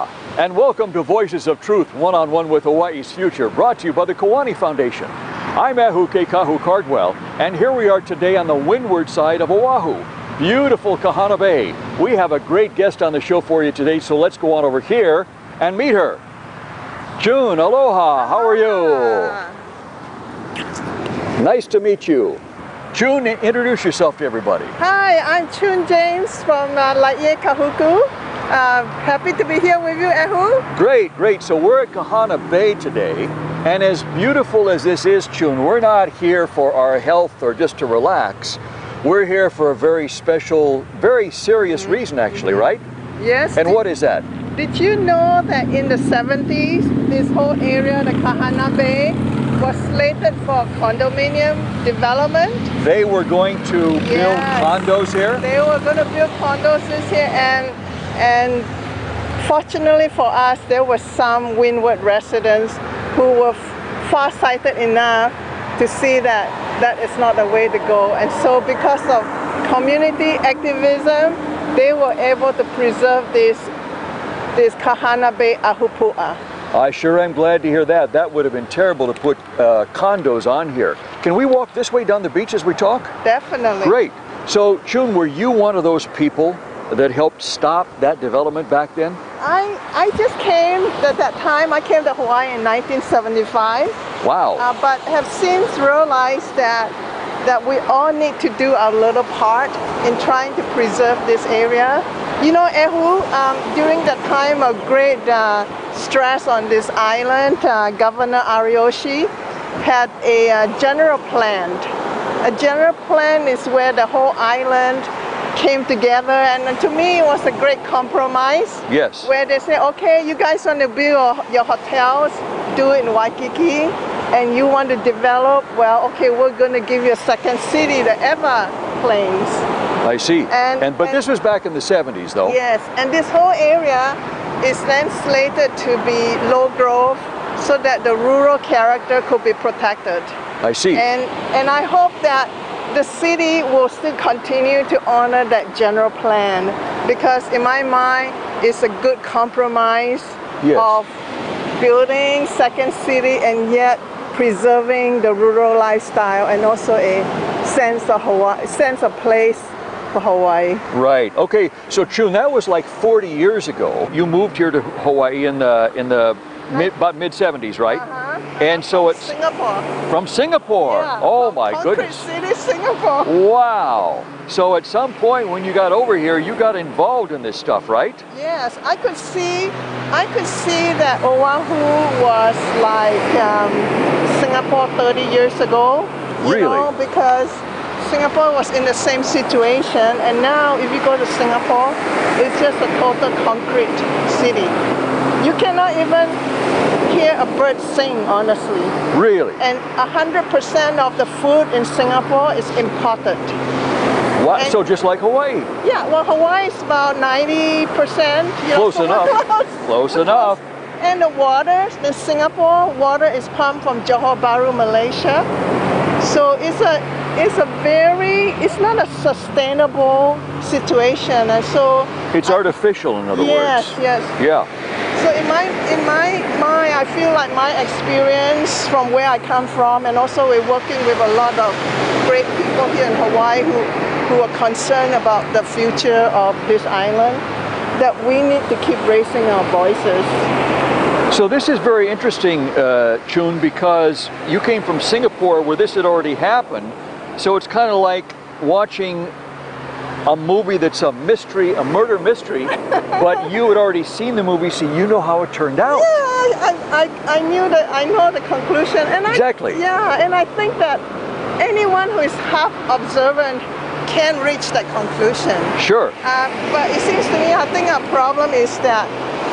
Aloha, and welcome to Voices of Truth, one-on-one with Hawaii's future, brought to you by the Kiwani Foundation. I'm Ahu Keikahu Cardwell, and here we are today on the windward side of Oahu, beautiful Kahana Bay. We have a great guest on the show for you today, so let's go on over here and meet her. Choon, aloha, how are you? Nice to meet you. Choon, introduce yourself to everybody. Hi, I'm Choon James from Laie Kahuku. Happy to be here with you, Ahu. Great, great. So we're at Kahana Bay today, and as beautiful as this is, Choon, we're not here for our health or just to relax. We're here for a very special, very serious reason, actually, right? Yes. And what is that? Did you know that in the 70s, this whole area, the Kahana Bay, was slated for condominium development? They were going to build condos here? They were going to build condos here, and fortunately for us, there were some windward residents who were far-sighted enough to see that that is not the way to go. And so because of community activism, they were able to preserve this Kahana Bay Ahupua. I sure am glad to hear that. That would have been terrible to put condos on here. Can we walk this way down the beach as we talk? Definitely. Great. So, Choon, were you one of those people that helped stop that development back then? I just came at that time. I came to Hawaii in 1975. Wow. But have since realized that we all need to do our little part in trying to preserve this area. You know, Ahu, during the time of great stress on this island, Governor Ariyoshi had a general plan. A general plan is where the whole island came together, and to me it was a great compromise. Yes. Where they say, okay, you guys want to build your hotels, do it in Waikiki, and you want to develop, well, okay, we're going to give you a second city, the Everglades. I see. But this was back in the 70s, though. Yes, and this whole area is then slated to be low growth so that the rural character could be protected. I see. And I hope that the city will still continue to honor that general plan, because in my mind, it's a good compromise of building second city and yet preserving the rural lifestyle and also a sense of Hawaii, sense of place for Hawaii. Right. Okay. So, Choon, that was like 40 years ago. You moved here to Hawaii in the mid-70s, right? And so it's Singapore. From Singapore. Yeah, oh my goodness. City, Singapore. Wow. So at some point when you got over here, you got involved in this stuff, right? Yes, I could see that Oahu was like Singapore 30 years ago. Really? You know, because Singapore was in the same situation, and now if you go to Singapore, it's just a total concrete city. You cannot even hear a bird sing, honestly. Really? And 100% of the food in Singapore is imported. What? So just like Hawaii? Yeah, well, Hawaii is about 90%. Close enough. Close enough. And the water in Singapore, water is pumped from Johor Bahru, Malaysia. So it's not a sustainable situation, and so it's artificial, in other words. Yes, yes. Yeah. So in my I feel like my experience from where I come from, and also we're working with a lot of great people here in Hawaii who are concerned about the future of this island, that we need to keep raising our voices. So this is very interesting, Choon, because you came from Singapore where this had already happened. So it's kind of like watching a movie that's a mystery, a murder mystery, but you had already seen the movie, so you know how it turned out. Yeah, I know the conclusion. And exactly. And I think that anyone who is half observant can reach that conclusion. Sure. But it seems to me, I think our problem is that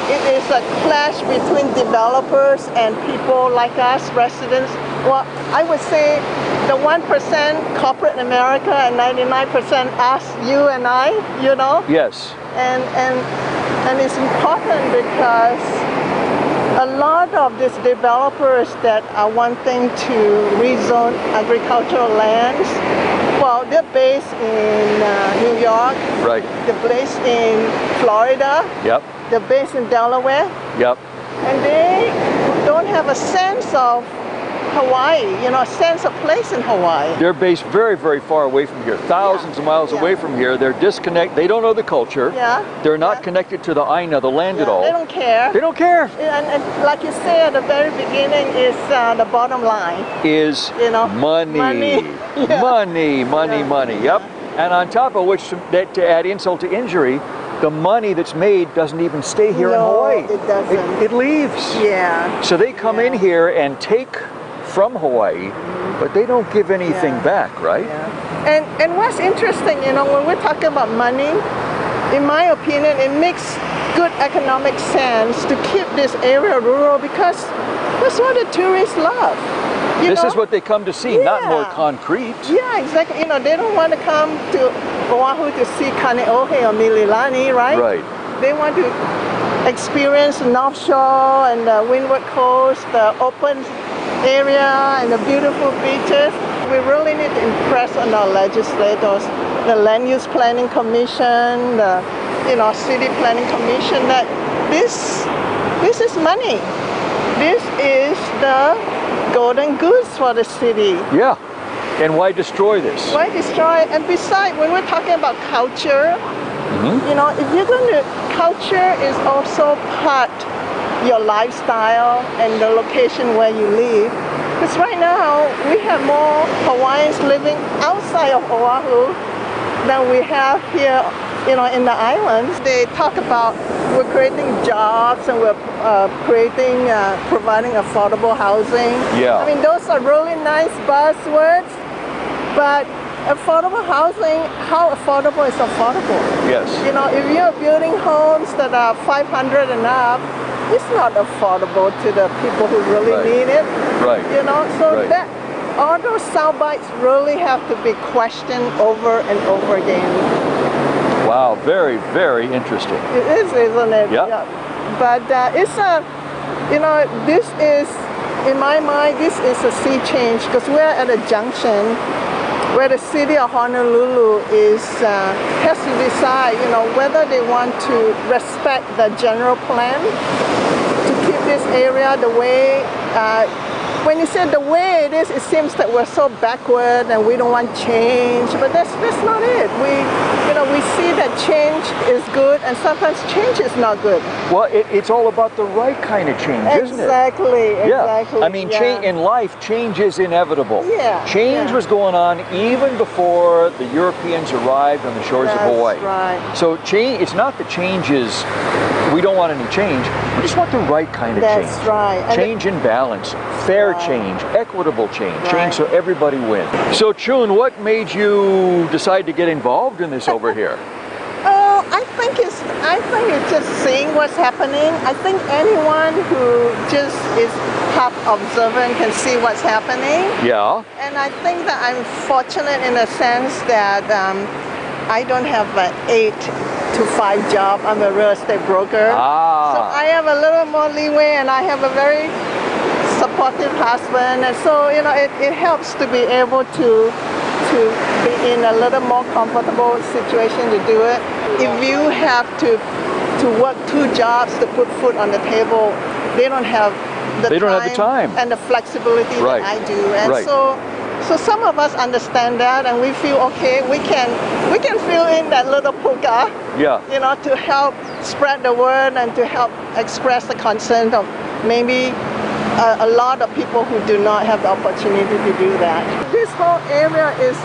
it is a clash between developers and people like us, residents. Well, I would say the 1% corporate America and 99% us, you and I, you know? Yes. And it's important because a lot of these developers that are wanting to rezone agricultural lands Well, they're based in New York. Right. They're based in Florida. Yep. They're based in Delaware. Yep. And they don't have a sense of Hawaii, you know, a sense of place in Hawaii. They're based very, very far away from here, thousands of miles away from here. They're disconnected. They don't know the culture. Yeah. They're not connected to the Aina, the land at all. They don't care. They don't care. And like you say at the very beginning, is the bottom line. Is money. Money. Yeah. Money. Yep. And on top of which, to add insult to injury, the money that's made doesn't even stay here in Hawaii. It doesn't. It leaves. Yeah. So they come in here and take from Hawaii, but they don't give anything back, right? Yeah. And what's interesting, you know, when we're talking about money, in my opinion, it makes good economic sense to keep this area rural because that's what the tourists love. This is what they come to see, not more concrete. Yeah, exactly. You know, they don't want to come to Oahu to see Kaneohe or Mililani, right? Right. They want to experience the North Shore and the Windward Coast, the open area and the beautiful beaches. We really need to impress on our legislators, the Land Use Planning Commission, the City Planning Commission, that this is money. This is the golden goose for the city. Yeah. And why destroy this? Why destroy? And besides, when we're talking about culture, you know, if you're going to, culture is also part your lifestyle and the location where you live. Because right now, we have more Hawaiians living outside of Oahu than we have here, you know, in the islands. They talk about we're creating jobs and we're providing affordable housing. Yeah. I mean, those are really nice buzzwords, but affordable housing, how affordable is affordable? Yes. You know, if you're building homes that are 500 and up, it's not affordable to the people who really need it. Right. You know, so that all those sound bites really have to be questioned over and over again. Wow, very, very interesting. It is, isn't it? Yeah. But it's a, you know, this is, in my mind, this is a sea change because we're at a junction where the city of Honolulu has to decide, you know, whether they want to respect the general plan to keep this area the way. When you say the way it is, it seems that we're so backward and we don't want change, but that's not it. We see that change is good, and sometimes change is not good. Well, it's all about the right kind of change, isn't it? Exactly. Yeah. I mean, in life, change is inevitable. Yeah. Change was going on even before the Europeans arrived on the shores of Hawaii. Right. So change, it's not the changes, we don't want any change, we just want the right kind of change. That's right. Change in balance, fair change, equitable change, change so everybody wins. So Choon, what made you decide to get involved in this over here? I think it's just seeing what's happening. I think anyone who just is half observant can see what's happening. Yeah. And I think that I'm fortunate in a sense that I don't have an 8 to 5 job. I'm a real estate broker. So I have a little more leeway, and I have a very supportive husband, and so you know it helps to be able to be in a little more comfortable situation to do it. If you have to work 2 jobs to put food on the table, they don't have the time and the flexibility that I do, and so some of us understand that, and we feel okay. We can fill in that little puka, you know, to help spread the word and to help express the concern of maybe a lot of people who do not have the opportunity to do that. This whole area is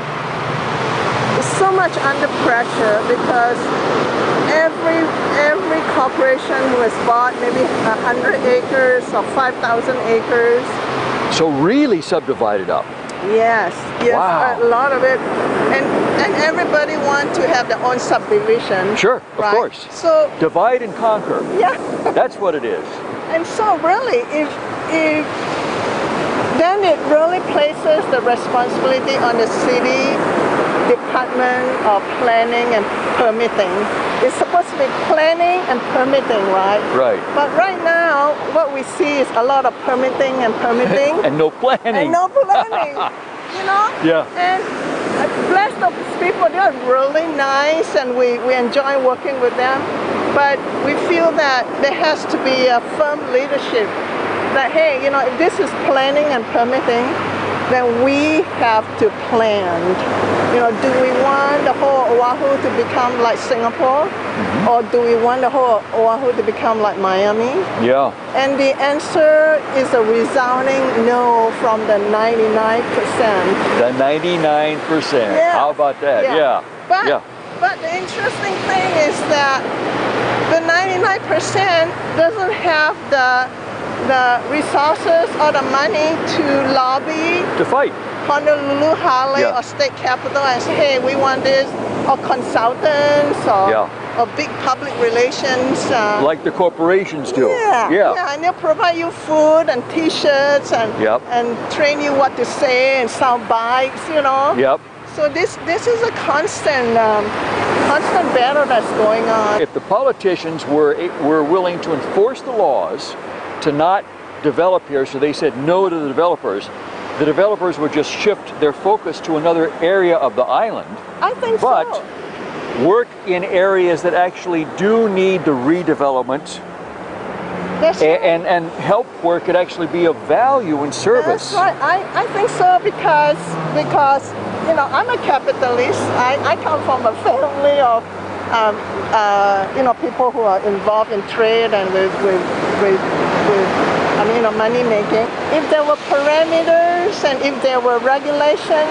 so much under pressure because every corporation who has bought maybe 100 acres or 5,000 acres. So really subdivided up. Yes, wow. A lot of it, and everybody wants to have their own subdivision. Sure, of course. So divide and conquer. Yeah, that's what it is. And so really, if then it really places the responsibility on the city Department of Planning and Permitting. It's supposed to be planning and permitting, right? Right. But right now, what we see is a lot of permitting and permitting. And no planning. And no planning, you know? Yeah. And bless those people. They are really nice, and we enjoy working with them. But we feel that there has to be a firm leadership. That hey, you know, if this is planning and permitting, then we have to plan. You know, do we want the whole Oahu to become like Singapore? Or do we want the whole Oahu to become like Miami? Yeah. And the answer is a resounding no from the 99%. The 99%. Yeah. How about that? Yeah. But the interesting thing is that the 99% doesn't have the resources or the money to lobby To fight. Honolulu Harley or state capital and say, hey, we want this, or consultants or big public relations. Like the corporations do. Yeah, and they'll provide you food and t-shirts and train you what to say and sound bites, you know. Yep. So this is a constant battle that's going on. If the politicians were willing to enforce the laws to not develop here, so they said no to the developers would just shift their focus to another area of the island. I think but so. Work in areas that actually do need the redevelopment. That's right. And help where it could actually be of value and service. That's right. I think so because you know, I'm a capitalist. I come from a family of you know, people who are involved in trade and with I mean, you know, money making. If there were parameters and if there were regulation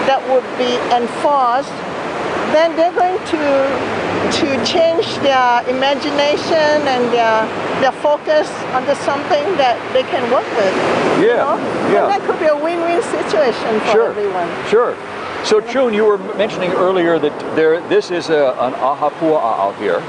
that would be enforced, then they're going to change their imagination and their focus onto something that they can work with. Yeah, you know? And that could be a win-win situation for everyone. Sure. So Choon, you were mentioning earlier that this is an ahapua'a out here,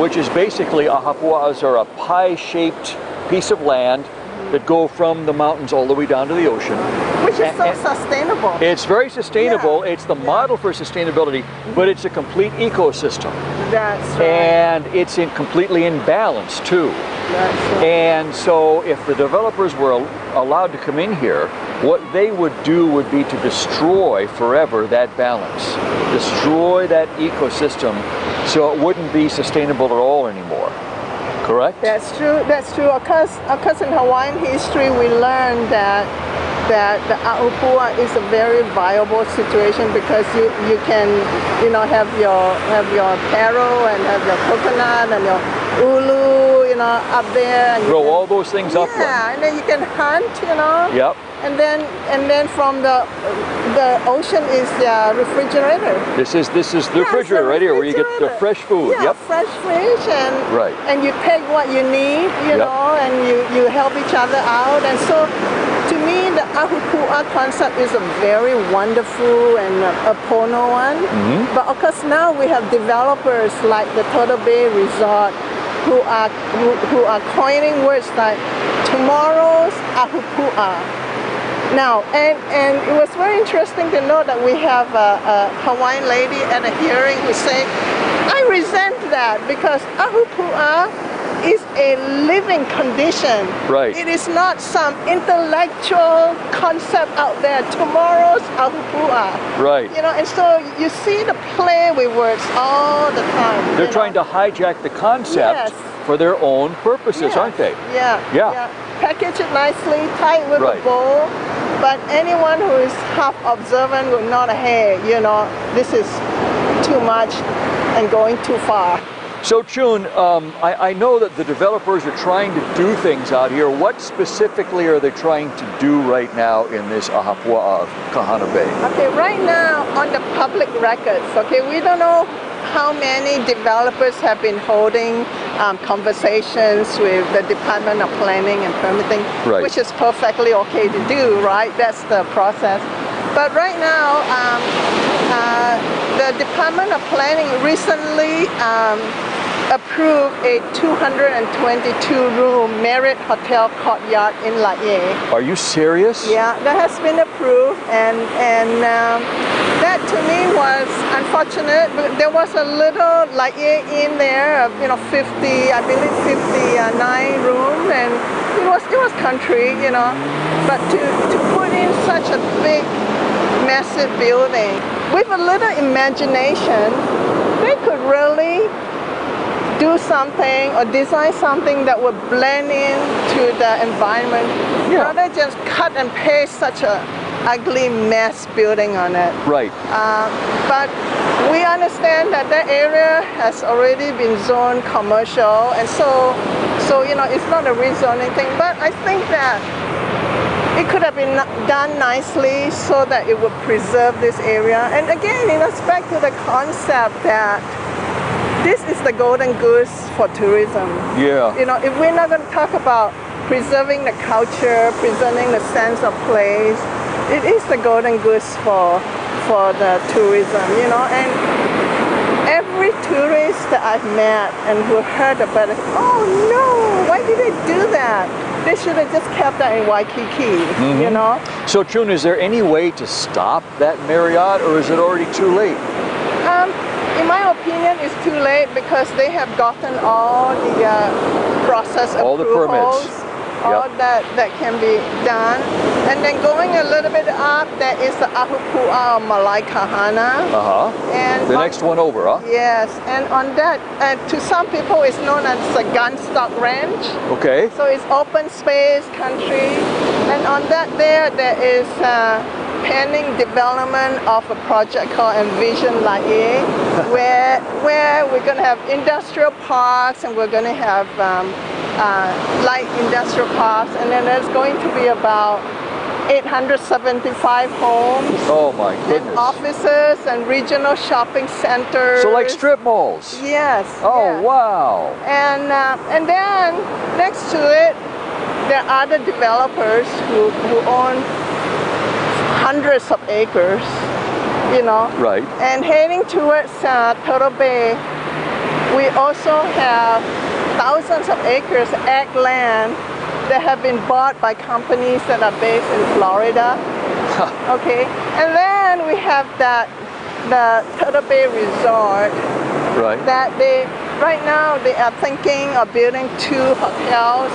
which is basically ahapua'as are a pie-shaped piece of land that go from the mountains all the way down to the ocean. Which is so sustainable. It's very sustainable. It's the model for sustainability, but it's a complete ecosystem. That's right. And it's completely in balance too. That's right. And so if the developers were allowed to come in here, what they would do would be to destroy forever that balance, destroy that ecosystem so it wouldn't be sustainable at all anymore. Correct? That's true. That's true. Because in Hawaiian history, we learned that the a'upua is a very viable situation because you can, you know, have your taro and have your coconut and your ulu, you know, up there. And grow all those things up. Yeah, and then you can hunt, you know. Yep. And then from the ocean is the refrigerator. This is the refrigerator right here, where you get the fresh food. Yeah, fresh fish, and you take what you need, you know, and you help each other out. And so, to me, the ahupua concept is a very wonderful and a pono one. But of course, now we have developers like the Turtle Bay Resort who are coining words like tomorrow's ahupua. Now, and it was very interesting to know that we have a Hawaiian lady at a hearing who said, I resent that because ahupua is a living condition. Right. It is not some intellectual concept out there. Tomorrow's ahupua. Right. You know, and so you see the play with words all the time. They're trying to hijack the concept for their own purposes, aren't they? Yeah. Package it nicely, tie it with a bow. But anyone who is half observant will know, hey, you know, this is too much and going too far. So Choon, I know that the developers are trying to do things out here. What specifically are they trying to do right now in this ahapua of Kahana Bay? Okay, right now on the public records, okay, we don't know how many developers have been holding conversations with the Department of Planning and Permitting, which is perfectly okay to do, right? That's the process. But right now, the Department of Planning recently approved a 222-room Marriott Hotel courtyard in Laie. Are you serious? Yeah, that has been approved, and that to me was unfortunate. But there was a little Laie in there, you know, 59 room, and it was country, you know. But to put in such a big, massive building, with a little imagination, they could really do something or design something that would blend into the environment, rather just cut and paste such a ugly mess building on it. Right. But we understand that that area has already been zoned commercial, and so you know, it's not a rezoning thing. But I think that it could have been done nicely so that it would preserve this area. And again, you know, it's back to the concept that this is the golden goose for tourism. Yeah. You know, if we're not going to talk about preserving the culture, preserving the sense of place, it is the golden goose for the tourism, you know. And every tourist that I've met and who heard about it, oh no, why did they do that? They should have just kept that in Waikiki, you know. So Choon, is there any way to stop that Marriott, or is it already too late? In my opinion, it's too late because they have gotten all the process approvals, all the permits. All that can be done. And then going a little bit up, there is the Ahupua or Malai Kahana. And the next one over, huh? Yes, and on that, to some people, it's known as a gunstock ranch. Okay. So it's open space country. And on that there is pending development of a project called Envision Laie, where we're going to have industrial parks, and we're going to have light industrial parks, and then there's going to be about 875 homes. Oh my goodness. And offices and regional shopping centers. So like strip malls? Yes. Oh, yes. wow. And then next to it, there are other developers who own hundreds of acres, you know. Right. And heading towards Turtle Bay, we also have thousands of acres of ag land that have been bought by companies that are based in Florida. Okay. And then we have the Turtle Bay Resort. Right. That right now they are thinking of building 2 hotels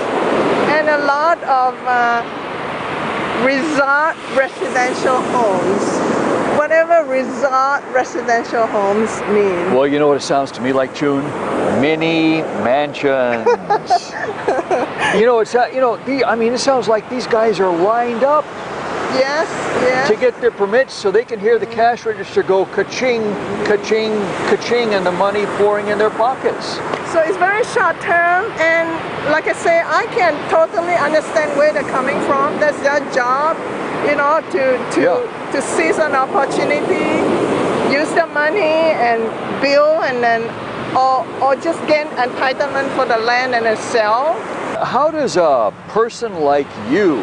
and a lot of resort residential homes. Whatever resort residential homes mean. Well, you know what it sounds to me like, Choon? Mini mansions. You know, it sounds like these guys are lined up. Yes, yes. To get their permits so they can hear the cash register go ka-ching, ka-ching, ka-ching, and the money pouring in their pockets. So it's very short term, and like I say, I can totally understand where they're coming from. That's their job, you know, to seize an opportunity, use the money and build, and then or just gain entitlement for the land and then sell. How does a person like you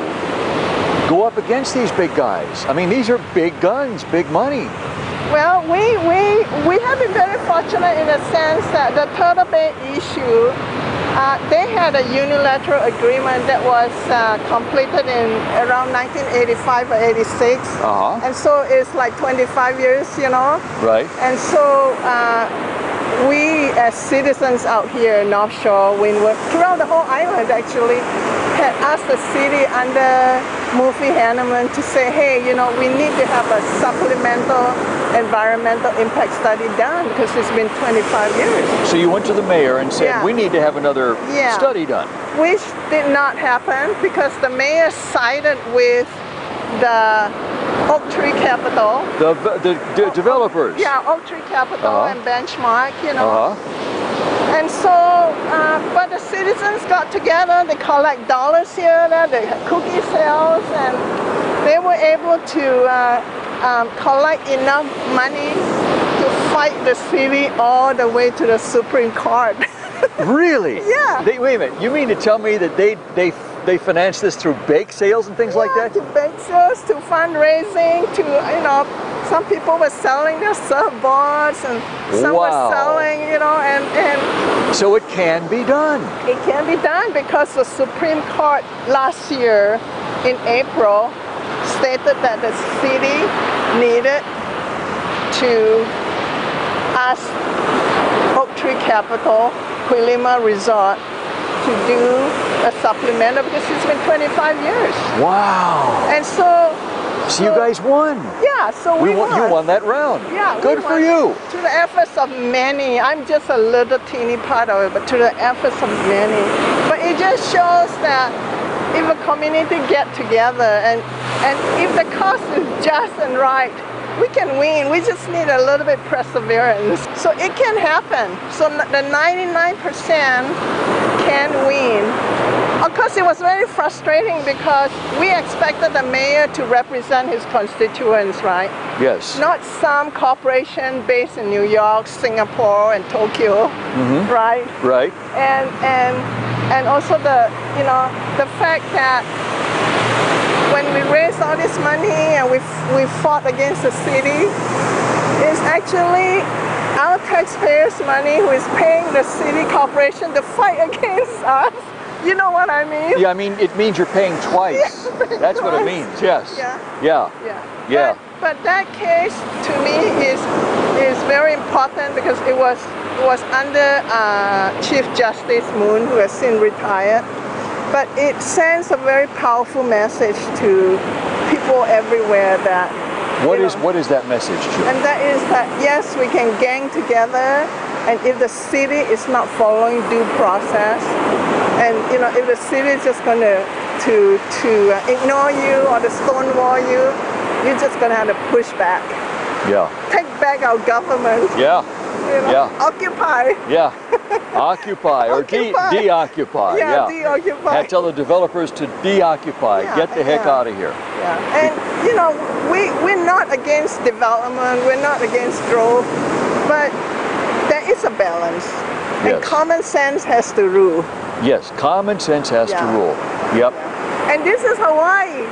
go up against these big guys? I mean, these are big guns, big money. Well, we have been very fortunate in the sense that the Turtle Bay issue, they had a unilateral agreement that was completed in around 1985 or 86. And so it's like 25 years, you know. Right. And so we as citizens out here in North Shore, Windward, throughout the whole island actually, had asked the city under Murphy Hanneman to say, hey, you know, we need to have a supplemental environmental impact study done because it's been 25 years. So you went to the mayor and said, we need to have another study done. Which did not happen because the mayor sided with the Oak Tree Capital. The developers. Yeah, Oak Tree Capital and Benchmark, you know. And so, but the citizens got together, they collect dollars here, they had cookie sales, and they were able to collect enough money to fight the city all the way to the Supreme Court. Really? Yeah. Wait a minute, you mean to tell me that they financed this through bake sales and things like that? To bake sales, to fundraising, to, you know, some people were selling their surfboards and some were selling, you know, and so it can be done. It can be done because the Supreme Court last year in April stated that the city needed to ask Oak Tree Capital, Quilima Resort, to do a supplemental because it's been 25 years. Wow. And so So you guys won. Yeah, so we won. You won that round. Yeah, good for you. To the efforts of many. I'm just a little teeny part of it, but to the efforts of many. But it just shows that if a community get together and if the cause is just and right, we can win. We just need a little bit perseverance. So it can happen. So the 99% can win. Of course, it was very frustrating because we expected the mayor to represent his constituents, right? Yes. Not some corporation based in New York, Singapore, and Tokyo, right? Right. And also the fact that when we raised all this money and we fought against the city, it's actually our taxpayers' money who is paying the city corporation to fight against us. You know what I mean? Yeah, I mean, it means you're paying twice. Yeah, That's what it means, yes. Yeah. But that case to me is very important because it was under Chief Justice Moon, who has since retired. But it sends a very powerful message to people everywhere that What is that message, Choon? And that is that yes, we can gang together, and if the city is not following due process, and if the city is just going to ignore you or to stonewall you, you're just going to have to push back. Yeah. Take back our government. Yeah. Yeah. Occupy. Yeah. Occupy or de-occupy. Yeah, de-occupy. And tell the developers to de-occupy. Get the heck out of here. Yeah. And we're not against development, we're not against growth, but there is a balance. Yes. And common sense has to rule. Yes, common sense has to rule. Yep. And this is Hawaii,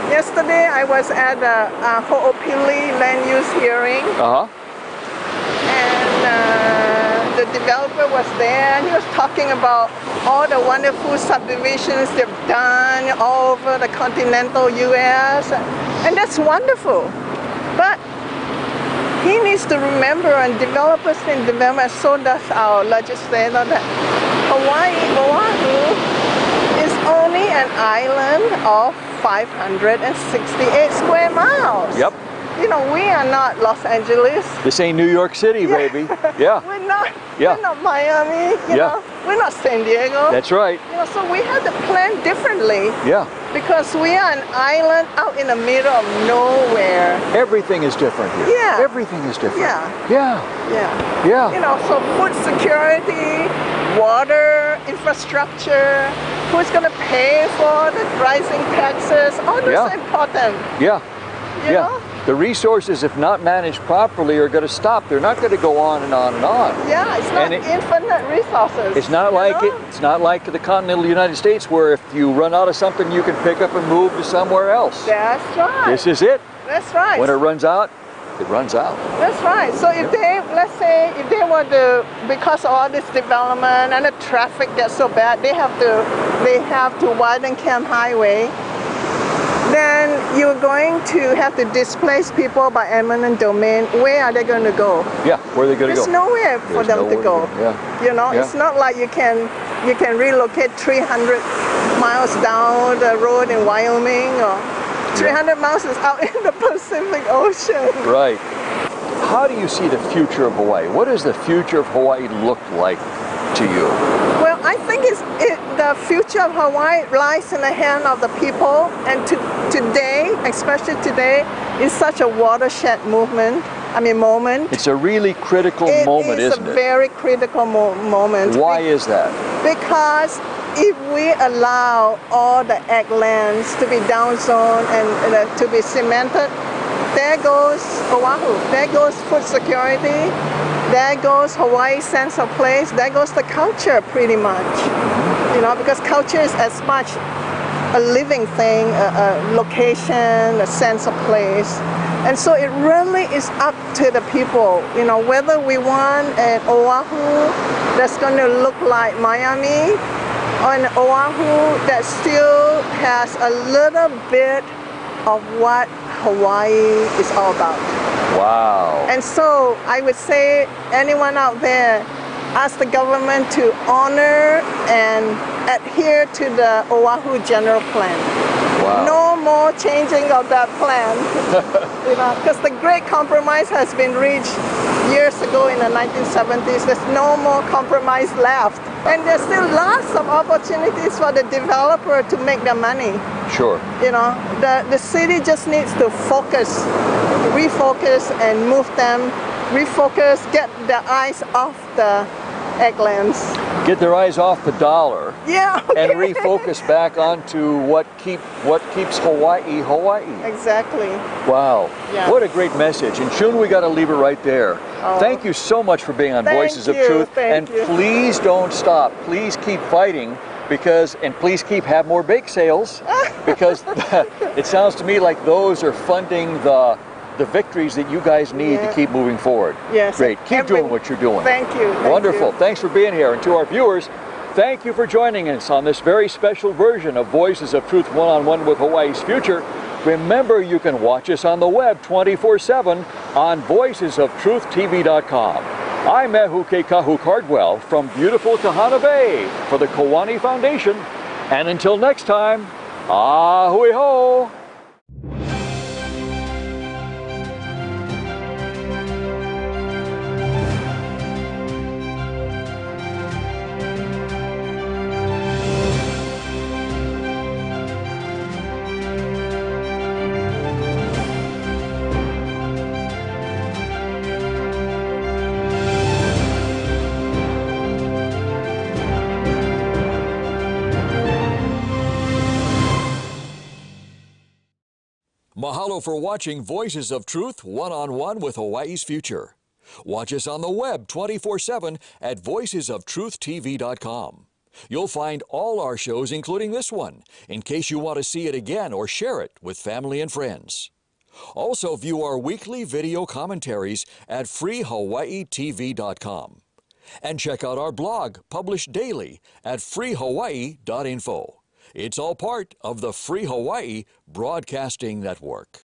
Yesterday I was at a Ho'opili land use hearing. And the developer was there and he was talking about all the wonderful subdivisions they've done all over the continental US. And that's wonderful. But he needs to remember, and developers in development, so does our legislator, that Oahu, is only an island of 568 square miles. Yep. We are not Los Angeles. This ain't New York City, baby. Yeah. We're not Miami, We're not San Diego. That's right. So we have to plan differently. Yeah. Because we are an island out in the middle of nowhere. Everything is different here. Yeah. Everything is different. Yeah. So food security, water, infrastructure, who's going to pay for the rising taxes, all this is important. Yeah. You know? The resources, if not managed properly, are going to stop. They're not going to go on and on and on. Yeah, it's not infinite resources. It's not it's not like the continental United States, where if you run out of something, you can pick up and move to somewhere else. That's right. This is it. That's right. When it runs out, it runs out. That's right. So if let's say if they were to, because of all this development and the traffic gets so bad, they have to widen Camp Highway. Then you're going to have to displace people by eminent domain. Where are they going to go? Yeah, where are they going to go? There's nowhere for them to go. It's not like you can relocate 300 miles down the road in Wyoming, or 300 miles is out in the Pacific Ocean. Right. How do you see the future of Hawaii? What does the future of Hawaii look like to you? Well, I think the future of Hawaii lies in the hand of the people, and today, especially today, is such a watershed moment. It's a really critical moment, isn't it? It's a very critical moment. Why is that? Because if we allow all the ag lands to be downzoned and to be cemented, there goes Oahu, there goes food security, there goes Hawaii's sense of place, there goes the culture pretty much. Because culture is as much a living thing, a location, a sense of place. And so it really is up to the people, whether we want an Oahu that's going to look like Miami, or an Oahu that still has a little bit of what Hawaii is all about. Wow. And so I would say anyone out there, ask the government to honor and adhere to the Oahu General Plan. Wow. No more changing of that plan. You know, because the great compromise has been reached years ago in the 1970s. There's no more compromise left. And there's still lots of opportunities for the developer to make their money. Sure. You know, the city just needs to focus, refocus and move them, refocus, get their eyes off the egglands. Get their eyes off the dollar. Yeah. And refocus back onto what keeps Hawaii, Hawaii. Exactly. Wow. Yeah. What a great message. And Choon, we got to leave it right there. Oh. Thank you so much for being on Thank Voices of you, Truth. thank And you. please don't stop. Please keep fighting and please have more bake sales because it sounds to me like those are funding the victories that you guys need to keep moving forward. Yes. Great. Keep doing what you're doing. Thank you. Wonderful. Thanks for being here. And to our viewers, thank you for joining us on this very special version of Voices of Truth One-on-One with Hawaii's Future. Remember, you can watch us on the web 24/7 on voicesoftruth.tv.com. I'm Ehuke Kahu Cardwell from beautiful Kahana Bay for the Kiwani Foundation. And until next time, ahui ho! Mahalo for watching Voices of Truth One-on-One with Hawaii's Future. Watch us on the web 24/7 at voicesoftruth.tv.com. You'll find all our shows, including this one, in case you want to see it again or share it with family and friends. Also view our weekly video commentaries at freehawaiitv.com. And check out our blog, published daily, at freehawaii.info. It's all part of the Free Hawaii Broadcasting Network.